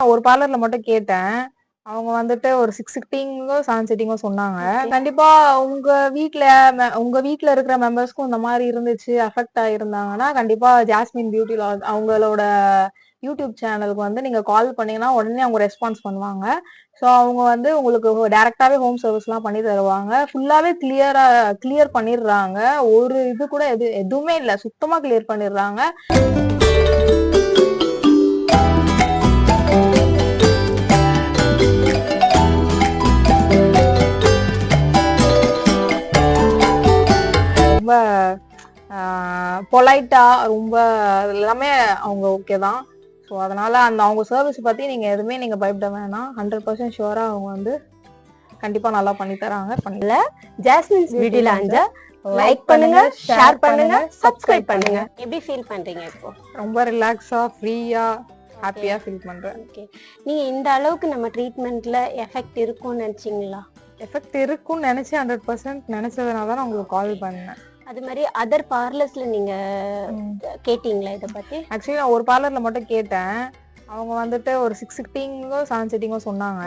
ஒரு பார்லர்ல மட்டும் கேட்டேன். அவங்க வந்துட்டு ஒரு 6 சிட்டிங்கோ, 7 சிட்டிங்கோ சொன்னாங்க. கண்டிப்பா உங்க வீட்ல இருக்கிற மெம்பர்ஸ்க்கும் இந்த மாரி இருந்துச்சு, அஃபெக்ட் ஆயிருந்தாங்கன்னா, கண்டிப்பா ஜாஸ்மின் பியூட்டி லாக் அவங்களோட யூடியூப் சேனலுக்கு வந்து நீங்க கால் பண்ணீங்கன்னா, உடனே அவங்க ரெஸ்பான்ஸ் பண்ணுவாங்க. ஸோ அவங்க வந்து உங்களுக்கு டைரக்ட்டாவே ஹோம் சர்வீஸ்லாம் பண்ணி தருவாங்க. ஃபுல்லாவே கிளியர் பண்ணிடுறாங்க. ஒரு இது கூட எதுவுமே இல்ல. சுத்தமா கிளியர் பண்ணிடுறாங்க. ரொம்ப பொலைட்டா ரொம்ப எல்லாமே அவங்க ஓகே தான். ஸோ அதனால அவங்க சர்வீஸ் பத்தி நீங்க பயப்பட வேணாம். 100% ஷுவரா அவங்க வந்து கண்டிப்பா நல்லா பண்ணி தராங்க. பண்ணல ஜாஸ்மின்ஸ் பியூட்டி லாஞ்ச லைக் பண்ணுங்க, ஷேர் பண்ணுங்க, சப்ஸ்கிரைப் பண்ணுங்க. எப்படி ஃபீல் பண்றீங்க இப்போ? ரொம்ப ரிலாக்ஸா, ஃப்ரீயா, ஹாப்பியா ஃபீல் பண்றேன். ஓகே, நீங்க இந்த அளவுக்கு நம்ம ட்ரீட்மெண்ட்ல எஃபெக்ட் இருக்கும்னு நினைச்சீங்களா? எஃபெக்ட் இருக்கும்னு நினைச்சு 100% நினைச்சதுனால தான் நான் உங்களுக்கு கால் பண்ணேன். அது மாதிரி அதர் பார்லர்ஸ்ல நீங்க கேட்டீங்களா இத பத்தி? ஆக்சுவலி நான் ஒரு பார்லர்ல மட்டும் கேட்டேன். அவங்க வந்துட்டு ஒரு 6 சிட்டிங்கோ 7 சிட்டிங்கோ சொன்னாங்க.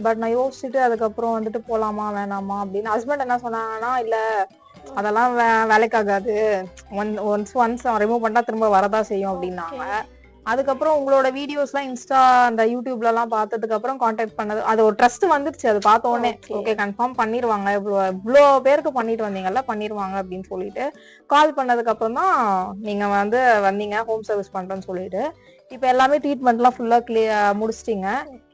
பட் நான் யோசிச்சுட்டு அதுக்கப்புறம் வந்துட்டு போலாமா வேணாமா அப்படின்னு. ஹஸ்பண்ட் என்ன சொன்னாங்கன்னா, இல்ல அதெல்லாம் வேலைக்காகாது, ஒன்ஸ் ரிமூவ் பண்ணா திரும்ப வரதான் செய்யும் அப்படின்னாங்க. அதுக்கப்புறம் உங்களோட வீடியோஸ்லாம் இன்ஸ்டா அந்த யூடியூப்ல எல்லாம் பார்த்ததுக்கு அப்புறம் கான்டாக்ட் பண்ணது, அது ஒரு ட்ரஸ்ட் வந்துருச்சு. அது பார்த்த உடனே ஓகே கன்ஃபார்ம் பண்ணிருவாங்க, இவ்வளோ பேருக்கு பண்ணிட்டு வந்தீங்கல்ல, பண்ணிருவாங்க அப்படின்னு சொல்லிட்டு கால் பண்ணதுக்கு அப்புறம் தான் நீங்க வந்து வந்தீங்க ஹோம் சர்வீஸ் பண்றேன்னு சொல்லிட்டு. இப்ப எல்லாமே ட்ரீட்மெண்ட்லாம் ஃபுல்லா முடிச்சிட்டீங்க.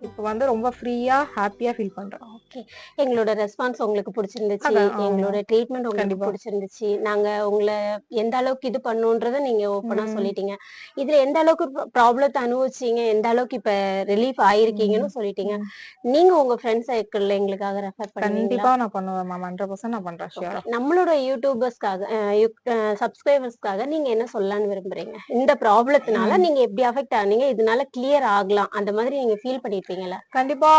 இப்ப வந்து ரொம்ப ஃப்ரீயா ஹாப்பியா ஃபீல் பண்றேன். ஓகே, எங்களோட ரெஸ்பான்ஸ் உங்களுக்கு பிடிச்சிருந்துச்சு, எங்களோட ட்ரீட்மெண்ட் உங்களுக்கு பிடிச்சிருந்துச்சு. நாங்க உங்களை எந்த அளவுக்கு இது பண்ணுன்றத நீங்க ஓப்பனா சொல்லிட்டீங்க. இதுல எந்த அளவுக்கு ப்ராப்ளத்தை அனுபவிச்சீங்க, எந்த அளவுக்கு இப்ப ரிலீஃப் ஆயிருக்கீங்கன்னு சொல்லிட்டீங்க. நீங்க உங்க ஃப்ரெண்ட்ஸ் சர்க்கிள்ல எங்களுக்காக ரெஃபர் பண்ணுவீங்களா? கண்டிப்பா நான் பண்ணுவேன் மேம். 100% நான் பண்றேன். ஷூரா. நம்மளோட யூடியூபர்ஸ்க்காக சப்ஸ்கிரைபர்ஸ்க்காக நீங்க என்ன சொல்லலாம்னு விரும்புறீங்க? இந்த ப்ராப்ளத்தினால நீங்க எப்படி அஃபெக்ட் ஆனீங்க, இதனால கிளியர் ஆகலாம், அந்த மாதிரி நீங்க ஃபீல் பண்ணிருப்பீங்களா? கண்டிப்பா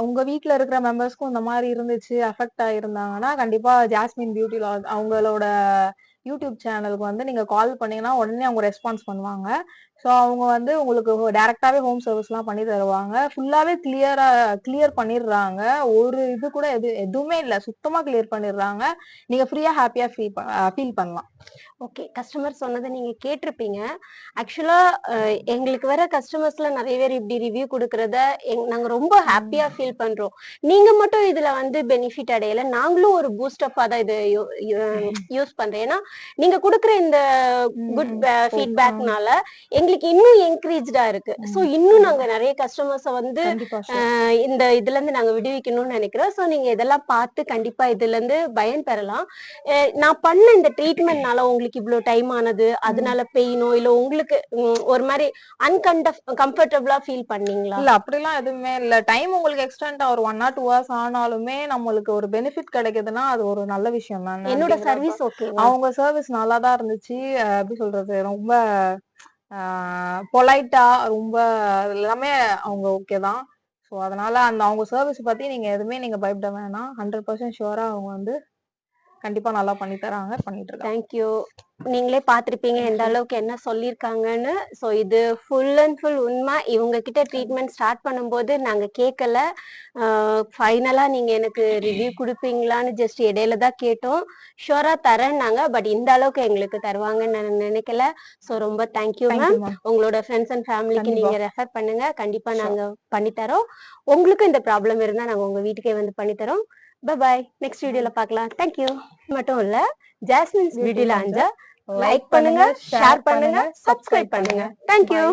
உங்க வீட்ல இருக்கிற மெம்பர்ஸ்க்கும் இந்த மாதிரி இருந்துச்சு, அஃபெக்ட் ஆயிருந்தாங்கன்னா, கண்டிப்பா ஜாஸ்மின் பியூட்டி லாக் அவங்களோட யூடியூப் சேனலுக்கு வந்து நீங்க கால் பண்ணீங்கன்னா, உடனே அவங்க ரெஸ்பான்ஸ் பண்ணுவாங்க. ஸோ அவங்க வந்து உங்களுக்கு டைரக்ட்டாவே ஹோம் சர்வீஸ்லாம் பண்ணி தருவாங்க. ஃபுல்லாவே கிளியர் பண்ணிடுறாங்க. ஒரு இது கூட எதுவுமே இல்ல. சுத்தமா கிளியர் பண்ணிடுறாங்க. நீங்க ஃப்ரீயா, ஹாப்பியா ஃபீல் பண்ணலாம். ஓகே, கஸ்டமர் சொன்னதை நீங்க கேட்டிருப்பீங்க. ஆக்சுவலா எங்களுக்கு வர கஸ்டமர்ஸ்ல நிறைய பேர் இப்படி ரிவ்யூ கொடுக்கறத நாங்க ரொம்ப ஹாப்பியா ஃபீல் பண்றோம். நீங்க மட்டும் இதுல வந்து பெனிஃபிட் அடையல, நாங்களும் ஒரு பூஸ்ட் அப்பா தான் இதை யூஸ் பண்றேன். ஏன்னா நீங்க கொடுக்குற இந்த குட் ஃபீட்பேக்னால எங்களுக்கு இன்னும் என்கரேஜா இருக்கு. ஸோ இன்னும் நாங்க நிறைய கஸ்டமர்ஸை வந்து இந்த இதுல இருந்து நாங்க விடுவிக்கணும்னு நினைக்கிறோம். ஸோ நீங்க இதெல்லாம் பார்த்து கண்டிப்பா இதுல இருந்து பயன் பெறலாம். நான் பண்ண இந்த ட்ரீட்மெண்ட்னால உங்களுக்கு இவ்வளவு டைம் ஆனது, அதனால பெயினோ இல்ல உங்களுக்கு ஒரு மாதிரி கம்ஃபர்டபுளா ஃபீல் பண்ணீங்களா? இல்ல அப்படிலாம் எதுவுமே இல்ல. டைம் உங்களுக்கு எக்ஸ்டெண்ட் ஒரு 1 or 2 hours ஆனாலுமே நம்மளுக்கு ஒரு பெனிஃபிட் கிடைக்குதுன்னா அது ஒரு நல்ல விஷயம் தான். என்னோட சர்வீஸ் ஓகே, அவங்க சர்வீஸ் நல்லா தான் இருந்துச்சு. எப்படி சொல்றது, ரொம்ப பொலைட்டா, ரொம்ப எல்லாமே அவங்க ஓகே தான். ஸோ அதனால அவங்க சர்வீஸ் பத்தி நீங்க பயப்பட வேணாம். 100% ஷுவரா அவங்க வந்து கண்டிப்பா நல்லா பண்ணி தராங்க, பண்ணிட்டு இருக்காங்க. தேங்க்யூ. நீங்களே பார்த்திருப்பீங்க எந்த அளவுக்கு என்ன சொல்லியிருக்காங்கன்னு. ஸோ இது ஃபுல் அண்ட் ஃபுல் உண்மை. இவங்க கிட்ட ட்ரீட்மெண்ட் ஸ்டார்ட் பண்ணும்போது நாங்க கேட்கல. ஃபைனலா நீங்க எனக்கு ரிவ்யூ கொடுப்பீங்களான்னு ஜஸ்ட் இடையில தான் கேட்டோம். ஷுவரா தரேன்னாங்க. பட் இந்த அளவுக்கு எங்களுக்கு தருவாங்கன்னு நான் நினைக்கல. ஸோ ரொம்ப தேங்க்யூ மேம். உங்களோட ஃப்ரெண்ட்ஸ் அண்ட் ஃபேமிலிக்கு நீங்க ரெஃபர் பண்ணுங்க, கண்டிப்பா நாங்க பண்ணித்தரோம். உங்களுக்கும் இந்த ப்ராப்ளம் இருந்தா நாங்க உங்க வீட்டுக்கே வந்து பண்ணித்தரோம். பை. நெக்ஸ்ட் வீடியோல பார்க்கலாம். தேங்க்யூ. மட்டும் இல்ல, ஜாஸ்மின்ஸ் பியூட்டி லாஞ்ச லைக் பண்ணுங்க, ஷேர் பண்ணுங்க, சப்ஸ்கிரைப் பண்ணுங்க. தேங்க்யூ.